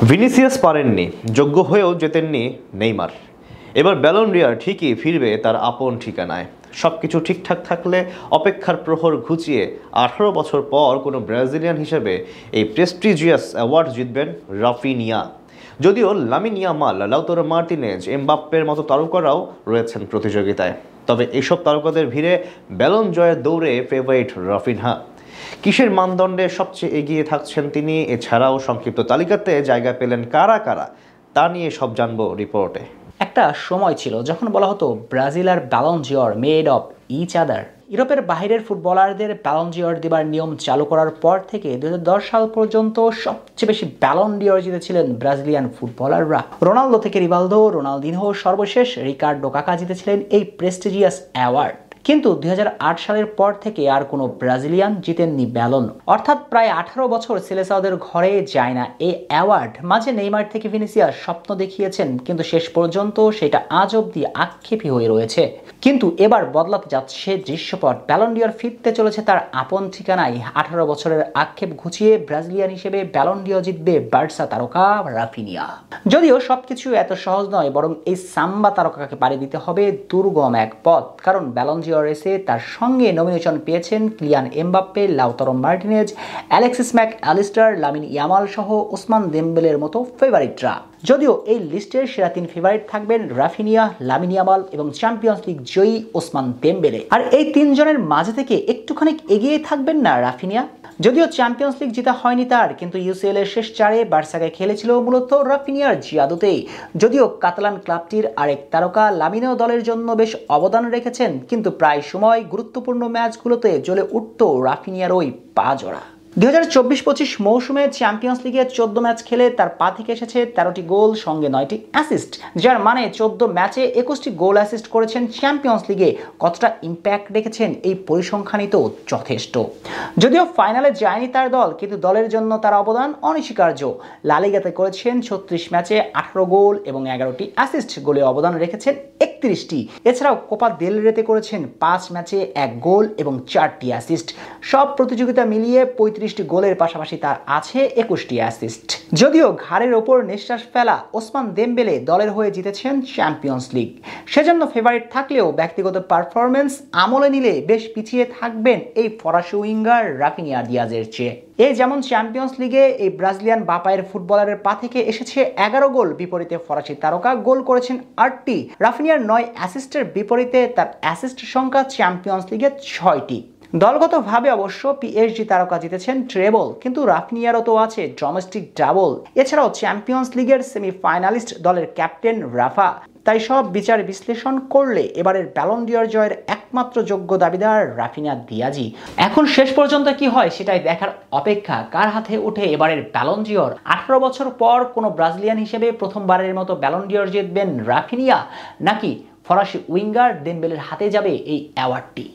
Vinicius পারেননি, যোগ্য হয়েও জেতেননি নেইমার। এবার ব্যালন ডি'র ঠিকই ফিরবে তার আপন ঠিকানায়। সবকিছু ঠিকঠাক থাকলে অপেক্ষার প্রহর ঘুচিয়ে 18 বছর পর কোনো ব্রাজিলিয়ান হিসেবে এই প্রেস্টিজিয়াস অ্যাওয়ার্ড জিতবেন রাফিনিয়া। যদিও লামিন ইয়ামাল, লাউতারো মার্টিনেজ, এমবাপ্পের মতো তারকারাও রয়েছেন প্রতিযোগিতায়, তবে এসব তারকাদের ভিড়ে ব্যালন জয়ের দৌড়ে ফেভারিট রাফিনহা। কিসের মানদণ্ডে সবচেয়ে এগিয়ে থাকছেন তিনি, এছাড়াও সংক্ষিপ্ত তালিকাতে জায়গা পেলেন কারা কারা, তা নিয়ে সব জানবো রিপোর্টে। একটা সময় ছিল যখন বলা হতো ব্রাজিল আর ব্যালন ডি'র মেড অফ ইচ আদার। ইউরোপের বাইরের ফুটবলারদের ব্যালন ডি'র দেবার নিয়ম চালু করার পর থেকে 2010 সাল পর্যন্ত সবচেয়ে বেশি ব্যালন ডি'র জিতেছিলেন ব্রাজিলিয়ান ফুটবলাররা। রোনালদো থেকে রিভালদো, রোনালদিনহো, সর্বশেষ রিকার্ডো কাকা জিতেছিলেন এই প্রেস্টিজিয়াস অ্যাওয়ার্ড। কিন্তু 2008 সালের পর থেকে আর কোনো ব্রাজিলিয়ান জিতেননি ব্যালন। অর্থাৎ প্রায় 18 বছর সেলেসাওদের ঘরে যায় না এই অ্যাওয়ার্ড। মাঝে নেইমার থেকে ভিনিসিয়াস স্বপ্ন দেখিয়েছেন, কিন্তু শেষ পর্যন্ত সেটা আজ অব্দি আক্ষেপই হয়ে রয়েছে। কিন্তু এবার বদলাতে যাচ্ছে দৃশ্যপট। ব্যালন ডি'র ফিরতে চলেছে তার আপন ঠিকানায়। 18 বছরের আক্ষেপ ঘুচিয়ে ব্রাজিলিয়ান হিসেবে ব্যালন ডি'র জিতবে বার্সা তারকা রাফিনিয়া। যদিও সবকিছু এত সহজ নয়, বরং এই সাম্বা তারকাকে পাড়ি দিতে হবে দুর্গম এক পথ। কারণ ব্যালন ডি'র রেসে তার সঙ্গে নমিনেশন পেয়েছেন Kylian Mbappe, Lautaro Martinez, Alexis Mac Allister, Lamine Yamal সহ ওসমান দেমবেলের মতো ফেভারিটরা। যদিও এই লিস্টের সেরা 3 ফেভারিট থাকবেন রাফিনিয়া, লামিন ইয়ামাল এবং চ্যাম্পিয়ন্স লিগ জয়ী ওসমান দেমবেলে। আর এই 3 জনের মাঝে থেকে একটুখানি এগিয়ে থাকবেন না রাফিনিয়া। যদিও চ্যাম্পিয়ন্স লিগ জেতা হয়নি তার, কিন্তু ইউসিএল এর শেষ 4-এ বার্সাকে খেলেছিল মূলত রাফিনিয়ার জাদুতেই। যদিও কাতালান ক্লাবটির আরেক তারকা লামিনেও দলের জন্য বেশ অবদান রেখেছেন, কিন্তু প্রায় সময় গুরুত্বপূর্ণ ম্যাচগুলোতে জ্বলে উঠত রাফিনিয়ার ওই পা জোড়া। 2024-25 মৌসুমে চ্যাম্পিয়ন্স লিগে 14 ম্যাচ খেলে তার পা থেকে এসেছে 13টি গোল, সঙ্গে 9টি অ্যাসিস্ট, যার মানে 14 ম্যাচে 21টি গোল অ্যাসিস্ট করেছেন। চ্যাম্পিয়ন্স লিগে কতটা ইম্প্যাক্ট রেখেছেন এই পরিসংখ্যানই তো যথেষ্ট। যদিও ফাইনালে যায়নি তার দল, কিন্তু দলের জন্য তার অবদান অনস্বীকার্য। লা লিগাতে করেছেন 36 ম্যাচে 18 গোল এবং 11টি অ্যাসিস্ট, গোলে অবদান রেখেছেন 31টি। এছাড়াও কোপা দেল রেতে করেছেন 5 ম্যাচে 1 গোল এবং 4টি অ্যাসিস্ট। সব প্রতিযোগিতা মিলিয়ে 35টি গোলের পাশাপাশি তার আছে 21টি অ্যাসিস্ট। যদিও ঘাড়ের ওপর নিঃশ্বাস ফেলা ওসমান দেমবেলে দলের হয়ে জিতেছেন চ্যাম্পিয়ন্স লিগ, সেজন্য ফেভারিট থাকলেও ব্যক্তিগত পারফরমেন্স আমলে নিলে বেশ পিছিয়ে থাকবেন এই ফরাসি উইঙ্গার রাফিনিয়া দিয়াজের চেয়ে। এই যেমন চ্যাম্পিয়ন্স লিগে এই ব্রাজিলিয়ান বাপায়ের ফুটবলারের পা থেকে এসেছে 11 গোল, বিপরীতে ফরাসি তারকা গোল করেছেন 8টি। রাফিনিয়ার 9 অ্যাসিস্টের বিপরীতে তার অ্যাসিস্ট সংখ্যা চ্যাম্পিয়ন্স লিগে 6টি। দলগতভাবে অবশ্য পিএসজি তারকা জিতেছেন ট্রেবল, কিন্তু রাফিনিয়ারও তো আছে ডোমেস্টিক ডাবল। এছাড়াও চ্যাম্পিয়ন্স লিগের সেমিফাইনালিস্ট দলের ক্যাপ্টেন রাফা। তাই সব বিচার বিশ্লেষণ করলে এবারের ব্যালন ডি'র জয়ের একমাত্র যোগ্য দাবিদার রাফিনিয়া দিয়াজি। এখন শেষ পর্যন্ত কি হয় সেটাই দেখার অপেক্ষা, কার হাতে ওঠে এবারের ব্যালন ডি'র। 18 বছর পর কোনো ব্রাজিলিয়ান হিসেবে প্রথমবারের মতো ব্যালন ডি'র জিতবেন রাফিনিয়া, নাকি ফরাসি উইঙ্গার দেমবেলের হাতে যাবে এই অ্যাওয়ার্ডটি।